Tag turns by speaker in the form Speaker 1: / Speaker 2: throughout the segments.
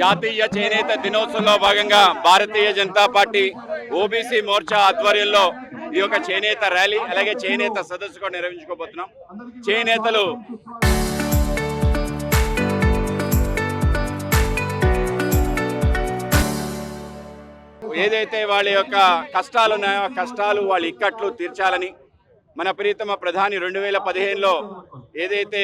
Speaker 1: జాతీయ చేనేత దినోత్సవంలో భాగంగా భారతీయ జనతా పార్టీ ఓబీసీ మోర్చా ఆధ్వర్యంలో ఈ యొక్క చేనేత ర్యాలీ అలాగే చేనేత సదస్సు కూడా నిర్వహించుకోబోతున్నాం. చేనేతలు ఏదైతే వాళ్ళ యొక్క కష్టాలు ఉన్నాయో కష్టాలు వాళ్ళ ఇక్కట్లు తీర్చాలని మన ప్రీతమ ప్రధాని 2015లో ఏదైతే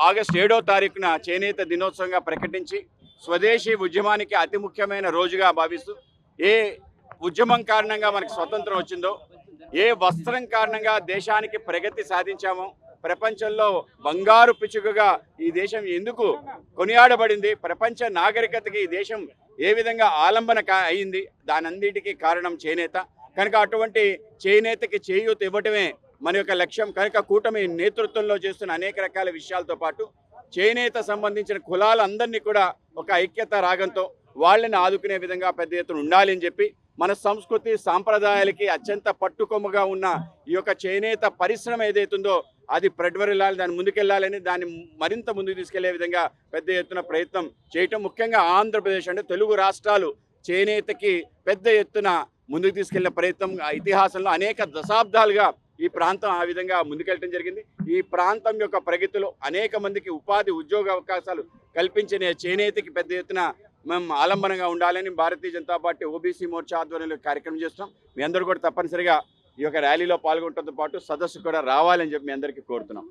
Speaker 1: ఆగస్టు 7వ తారీఖున చేనేత దినోత్సవంగా ప్రకటించి స్వదేశీ ఉద్యమానికి అతి ముఖ్యమైన రోజుగా భావిస్తూ ఏ ఉద్యమం కారణంగా మనకి స్వతంత్రం వచ్చిందో, ఏ వస్త్రం కారణంగా దేశానికి ప్రగతి సాధించామో, ప్రపంచంలో బంగారు పిచ్చుకగా ఈ దేశం ఎందుకు కొనియాడబడింది, ప్రపంచ నాగరికతకి ఈ దేశం ఏ విధంగా ఆలంబన అయింది, దానంతటికీ కారణం చేనేత. కనుక అటువంటి చేనేతకి చేయూత ఇవ్వటమే మన యొక్క లక్ష్యం. కనుక కూటమి నేతృత్వంలో చేస్తున్న అనేక రకాల విషయాలతో పాటు చేనేత సంబంధించిన కులాలందరినీ కూడా ఒక ఐక్యత రాగంతో వాళ్ళని ఆదుకునే విధంగా పెద్ద ఎత్తున ఉండాలి అని చెప్పి, మన సంస్కృతి సాంప్రదాయాలకి అత్యంత పట్టుకొమ్మగా ఉన్న ఈ యొక్క చేనేత పరిశ్రమ ఏదైతుందో అది ప్రజ్వరిల్లాలి, దాన్ని ముందుకెళ్లాలని, దాన్ని మరింత ముందుకు తీసుకెళ్లే విధంగా పెద్ద ఎత్తున ప్రయత్నం చేయటం. ముఖ్యంగా ఆంధ్రప్రదేశ్ అంటే తెలుగు రాష్ట్రాలు చేనేతకి పెద్ద ఎత్తున ముందుకు తీసుకెళ్లిన ప్రయత్నం ఇతిహాసంలో అనేక దశాబ్దాలుగా ఈ ప్రాంతం ఆ విధంగా ముందుకెళ్ళటం జరిగింది. ఈ ప్రాంతం యొక్క ప్రగతిలో అనేక మందికి ఉపాధి ఉద్యోగ అవకాశాలు కల్పించిన చేనేతకి పెద్ద ఎత్తున మేము ఆలంబనంగా ఉండాలని భారతీయ జనతా పార్టీ ఓబీసీ మోర్చా ఆధ్వర్యంలో కార్యక్రమం చేస్తున్నాం. మీ అందరూ కూడా తప్పనిసరిగా ఈ యొక్క ర్యాలీలో పాల్గొనడంతో పాటు సదస్సు కూడా రావాలని చెప్పి మీ అందరికీ కోరుతున్నాం.